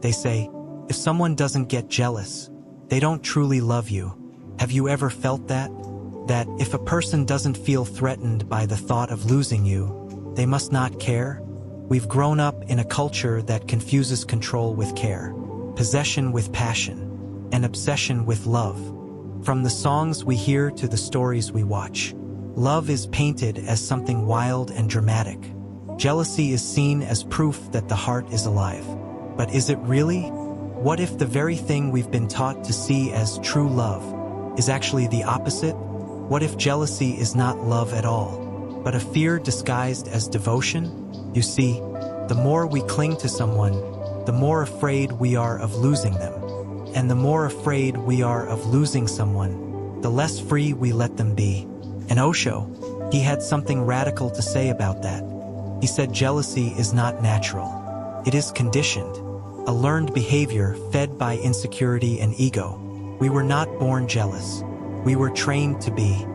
They say, if someone doesn't get jealous, they don't truly love you. Have you ever felt that? That if a person doesn't feel threatened by the thought of losing you, they must not care? We've grown up in a culture that confuses control with care, possession with passion, and obsession with love. From the songs we hear to the stories we watch, love is painted as something wild and dramatic. Jealousy is seen as proof that the heart is alive. But is it really? What if the very thing we've been taught to see as true love is actually the opposite? What if jealousy is not love at all, but a fear disguised as devotion? You see, the more we cling to someone, the more afraid we are of losing them. And the more afraid we are of losing someone, the less free we let them be. And Osho, he had something radical to say about that. He said jealousy is not natural. It is conditioned, a learned behavior fed by insecurity and ego. We were not born jealous. We were trained to be.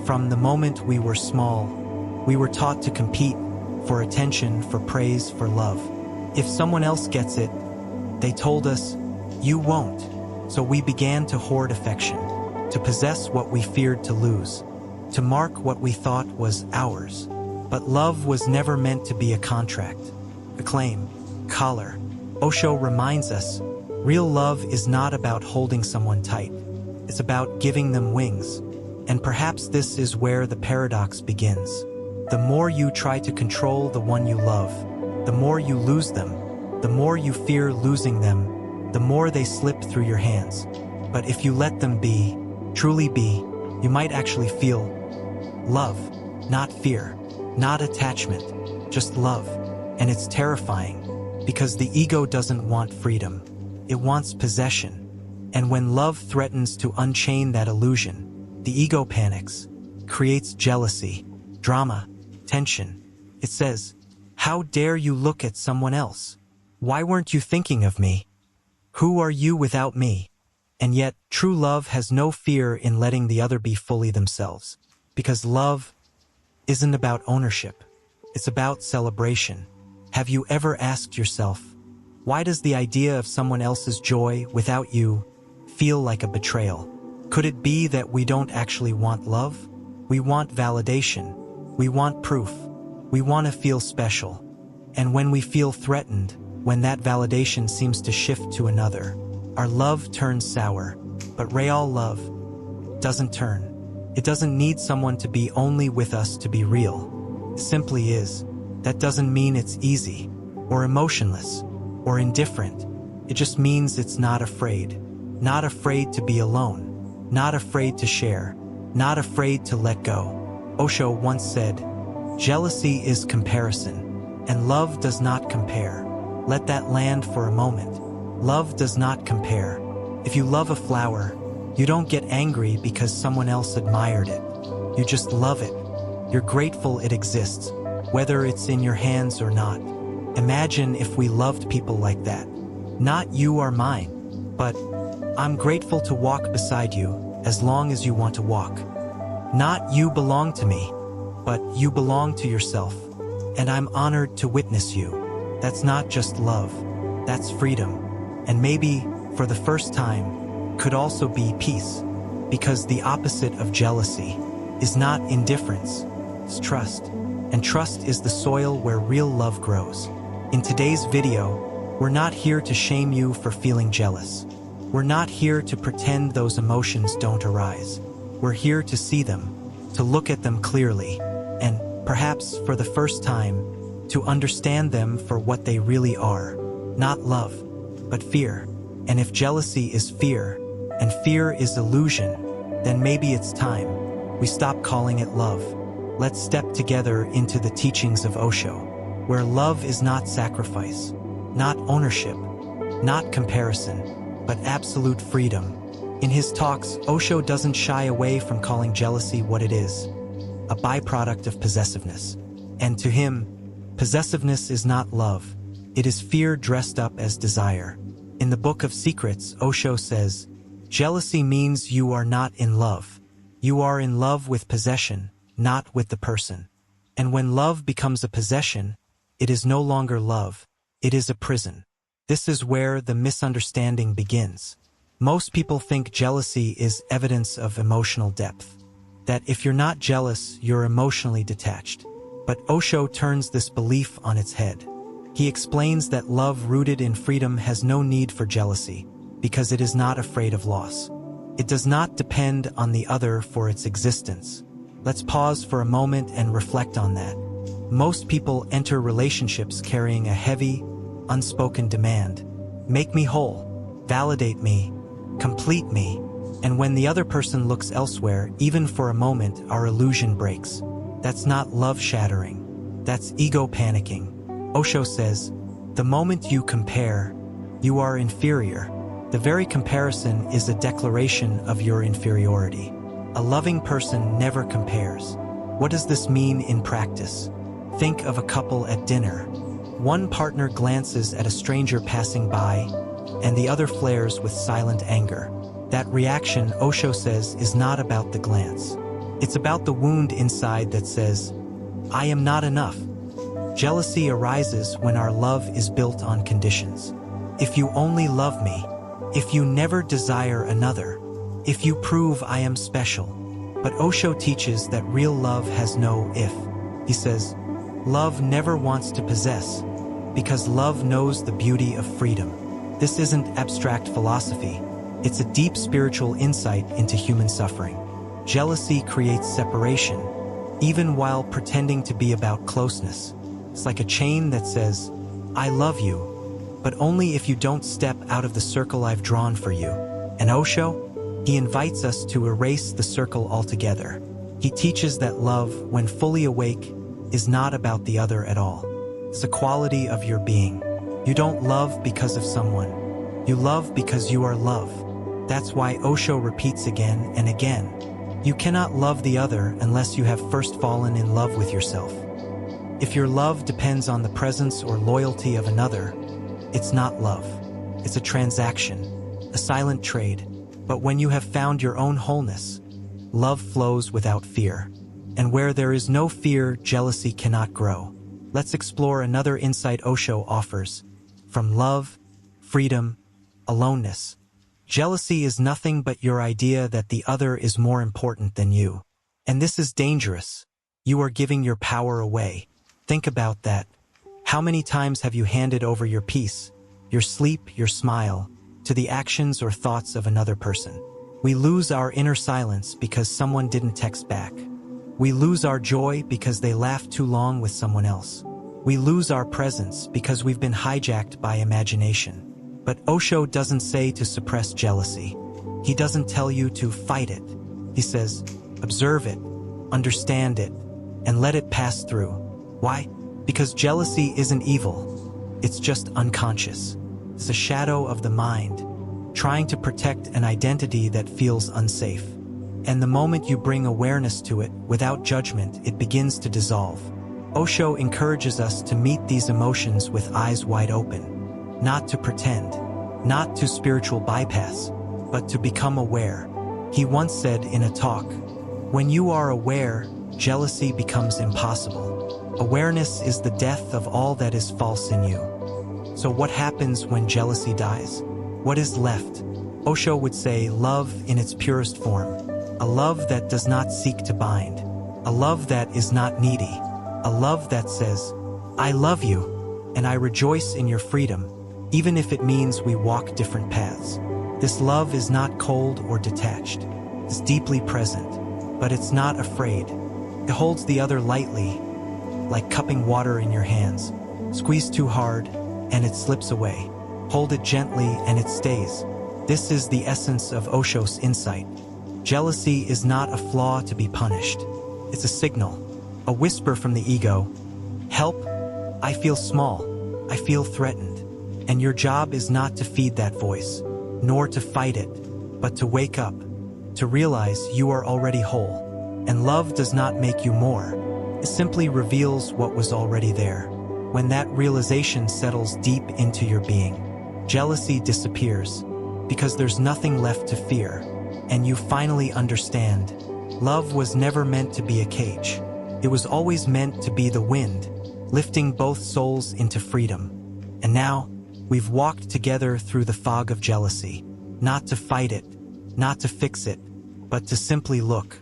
From the moment we were small, we were taught to compete for attention, for praise, for love. If someone else gets it, they told us, you won't. So we began to hoard affection, to possess what we feared to lose, to mark what we thought was ours. But love was never meant to be a contract, a claim, collar. Osho reminds us, real love is not about holding someone tight. It's about giving them wings. And perhaps this is where the paradox begins. The more you try to control the one you love, the more you lose them. The more you fear losing them, the more they slip through your hands. But if you let them be, truly be, you might actually feel love, not fear, not attachment, just love. And it's terrifying, because the ego doesn't want freedom. It wants possession. And when love threatens to unchain that illusion, the ego panics, creates jealousy, drama, tension. It says, how dare you look at someone else? Why weren't you thinking of me? Who are you without me? And yet, true love has no fear in letting the other be fully themselves. Because love isn't about ownership. It's about celebration. Have you ever asked yourself, why does the idea of someone else's joy without you feel like a betrayal? Could it be that we don't actually want love? We want validation. We want proof. We want to feel special. And when we feel threatened, when that validation seems to shift to another, our love turns sour. But real love doesn't turn. It doesn't need someone to be only with us to be real. It simply is. That doesn't mean it's easy, or emotionless, or indifferent. It just means it's not afraid. Not afraid to be alone. Not afraid to share. Not afraid to let go. Osho once said, jealousy is comparison, and love does not compare. Let that land for a moment. Love does not compare. If you love a flower, you don't get angry because someone else admired it. You just love it. You're grateful it exists, whether it's in your hands or not. Imagine if we loved people like that. Not you are mine, but I'm grateful to walk beside you as long as you want to walk. Not you belong to me, but you belong to yourself, and I'm honored to witness you. That's not just love, that's freedom. And maybe, for the first time, could also be peace, because the opposite of jealousy is not indifference, it's trust. And trust is the soil where real love grows. In today's video, we're not here to shame you for feeling jealous. We're not here to pretend those emotions don't arise. We're here to see them, to look at them clearly, and perhaps for the first time, to understand them for what they really are. Not love, but fear. And if jealousy is fear, and fear is illusion, then maybe it's time we stop calling it love. Let's step together into the teachings of Osho, where love is not sacrifice, not ownership, not comparison, but absolute freedom. In his talks, Osho doesn't shy away from calling jealousy what it is, a byproduct of possessiveness. And to him, possessiveness is not love. It is fear dressed up as desire. In the Book of Secrets, Osho says, jealousy means you are not in love. You are in love with possession, not with the person. And when love becomes a possession, it is no longer love, it is a prison. This is where the misunderstanding begins. Most people think jealousy is evidence of emotional depth, that if you're not jealous, you're emotionally detached. But Osho turns this belief on its head. He explains that love rooted in freedom has no need for jealousy, because it is not afraid of loss. It does not depend on the other for its existence. Let's pause for a moment and reflect on that. Most people enter relationships carrying a heavy, unspoken demand. Make me whole, validate me, complete me. And when the other person looks elsewhere, even for a moment, our illusion breaks. That's not love shattering. That's ego panicking. Osho says, the moment you compare, you are inferior. The very comparison is a declaration of your inferiority. A loving person never compares. What does this mean in practice? Think of a couple at dinner. One partner glances at a stranger passing by, and the other flares with silent anger. That reaction, Osho says, is not about the glance. It's about the wound inside that says, I am not enough. Jealousy arises when our love is built on conditions. If you only love me, if you never desire another, if you prove I am special. But Osho teaches that real love has no if. He says, love never wants to possess, because love knows the beauty of freedom. This isn't abstract philosophy. It's a deep spiritual insight into human suffering. Jealousy creates separation, even while pretending to be about closeness. It's like a chain that says, I love you, but only if you don't step out of the circle I've drawn for you. And Osho, he invites us to erase the circle altogether. He teaches that love, when fully awake, is not about the other at all. It's a quality of your being. You don't love because of someone. You love because you are love. That's why Osho repeats again and again. You cannot love the other unless you have first fallen in love with yourself. If your love depends on the presence or loyalty of another, it's not love. It's a transaction, a silent trade. But when you have found your own wholeness, love flows without fear. And where there is no fear, jealousy cannot grow. Let's explore another insight Osho offers. From love, freedom, aloneness. Jealousy is nothing but your idea that the other is more important than you. And this is dangerous. You are giving your power away. Think about that. How many times have you handed over your peace, your sleep, your smile, to the actions or thoughts of another person? We lose our inner silence because someone didn't text back. We lose our joy because they laughed too long with someone else. We lose our presence because we've been hijacked by imagination. But Osho doesn't say to suppress jealousy. He doesn't tell you to fight it. He says, observe it, understand it, and let it pass through. Why? Because jealousy isn't evil. It's just unconscious. It's a shadow of the mind, trying to protect an identity that feels unsafe. And the moment you bring awareness to it, without judgment, it begins to dissolve. Osho encourages us to meet these emotions with eyes wide open. Not to pretend, not to spiritual bypass, but to become aware. He once said in a talk, when you are aware, jealousy becomes impossible. Awareness is the death of all that is false in you. So what happens when jealousy dies? What is left? Osho would say love in its purest form. A love that does not seek to bind. A love that is not needy. A love that says, I love you, and I rejoice in your freedom, even if it means we walk different paths. This love is not cold or detached. It's deeply present, but it's not afraid. It holds the other lightly, like cupping water in your hands. Squeeze too hard, and it slips away. Hold it gently, and it stays. This is the essence of Osho's insight. Jealousy is not a flaw to be punished. It's a signal, a whisper from the ego. Help, I feel small, I feel threatened. And your job is not to feed that voice, nor to fight it, but to wake up, to realize you are already whole. And love does not make you more. It simply reveals what was already there. When that realization settles deep into your being, jealousy disappears, because there's nothing left to fear, and you finally understand. Love was never meant to be a cage. It was always meant to be the wind, lifting both souls into freedom. And now, We've walked together through the fog of jealousy, not to fight it, not to fix it, but to simply look.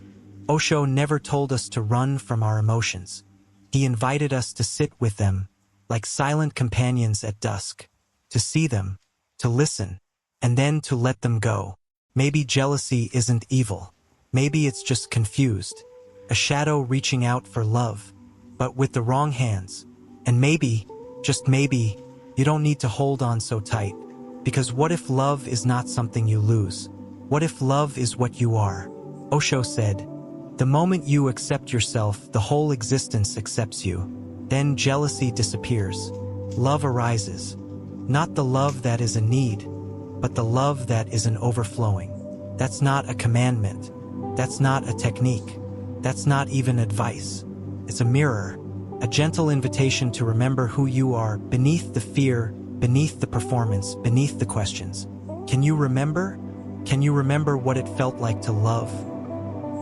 Osho never told us to run from our emotions. He invited us to sit with them, like silent companions at dusk, to see them, to listen, and then to let them go. Maybe jealousy isn't evil. Maybe it's just confused, a shadow reaching out for love, but with the wrong hands. And maybe, just maybe, you don't need to hold on so tight, because what if love is not something you lose? What if love is what you are? Osho said, the moment you accept yourself, the whole existence accepts you. Then jealousy disappears. Love arises. Not the love that is a need, but the love that is an overflowing. That's not a commandment. That's not a technique. That's not even advice. It's a mirror, a gentle invitation to remember who you are beneath the fear, beneath the performance, beneath the questions. Can you remember? Can you remember what it felt like to love?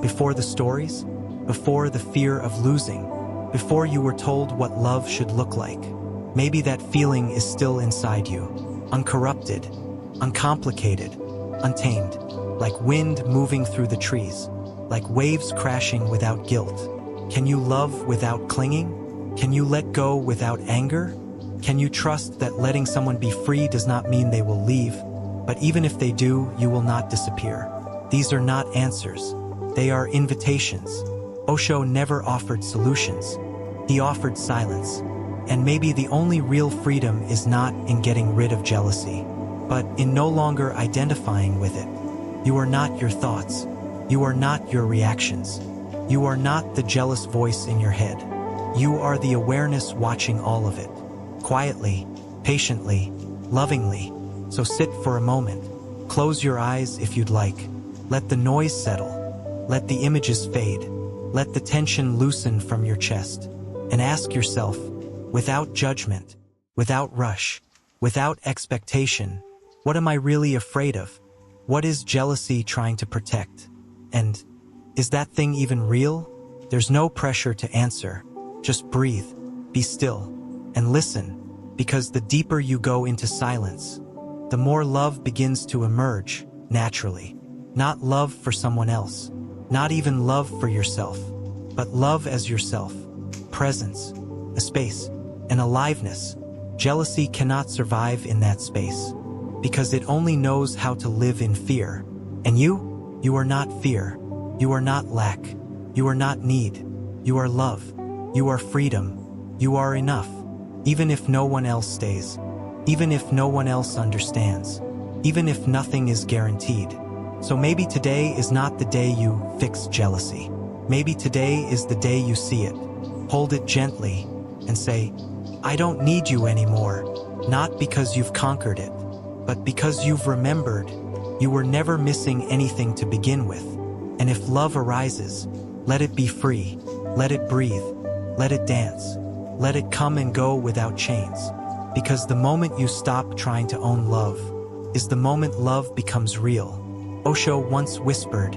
Before the stories? Before the fear of losing? Before you were told what love should look like? Maybe that feeling is still inside you, uncorrupted, uncomplicated, untamed, like wind moving through the trees, like waves crashing without guilt. Can you love without clinging? Can you let go without anger? Can you trust that letting someone be free does not mean they will leave, but even if they do, you will not disappear? These are not answers. They are invitations. Osho never offered solutions. He offered silence. And maybe the only real freedom is not in getting rid of jealousy, but in no longer identifying with it. You are not your thoughts. You are not your reactions. You are not the jealous voice in your head. You are the awareness watching all of it. Quietly, patiently, lovingly. So sit for a moment. Close your eyes if you'd like. Let the noise settle. Let the images fade. Let the tension loosen from your chest. And ask yourself, without judgment, without rush, without expectation, what am I really afraid of? What is jealousy trying to protect? And is that thing even real? There's no pressure to answer. Just breathe, be still, and listen, because the deeper you go into silence, the more love begins to emerge naturally. Not love for someone else, not even love for yourself, but love as yourself. Presence, a space, an aliveness. Jealousy cannot survive in that space, because it only knows how to live in fear. And you are not fear. You are not lack. You are not need. You are love. You are freedom. You are enough. Even if no one else stays. Even if no one else understands. Even if nothing is guaranteed. So maybe today is not the day you fix jealousy. Maybe today is the day you see it. Hold it gently and say, I don't need you anymore. Not because you've conquered it, but because you've remembered you were never missing anything to begin with. And if love arises, let it be free. Let it breathe. Let it dance. Let it come and go without chains. Because the moment you stop trying to own love is the moment love becomes real. Osho once whispered,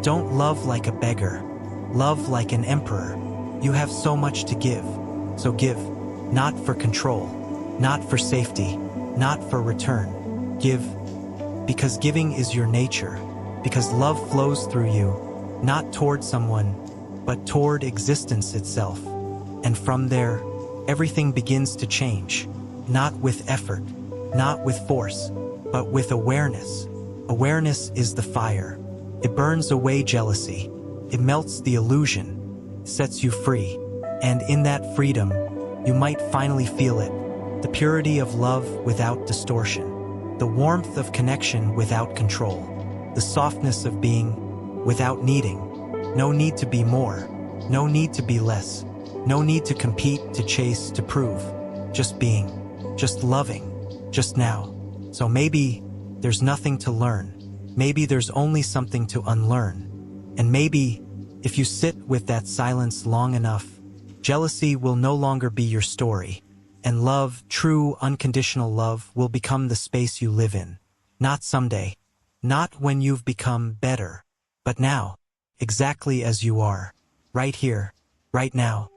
don't love like a beggar. Love like an emperor. You have so much to give. So give. Not for control. Not for safety. Not for return. Give. Because giving is your nature. Because love flows through you, not toward someone, but toward existence itself. And from there, everything begins to change. Not with effort, not with force, but with awareness. Awareness is the fire. It burns away jealousy. It melts the illusion, sets you free. And in that freedom, you might finally feel it. The purity of love without distortion. The warmth of connection without control. The softness of being without needing. No need to be more. No need to be less. No need to compete, to chase, to prove. Just being. Just loving. Just now. So maybe there's nothing to learn. Maybe there's only something to unlearn. And maybe, if you sit with that silence long enough, jealousy will no longer be your story. And love, true, unconditional love, will become the space you live in. Not someday. Not when you've become better. But now. Exactly as you are. Right here. Right now.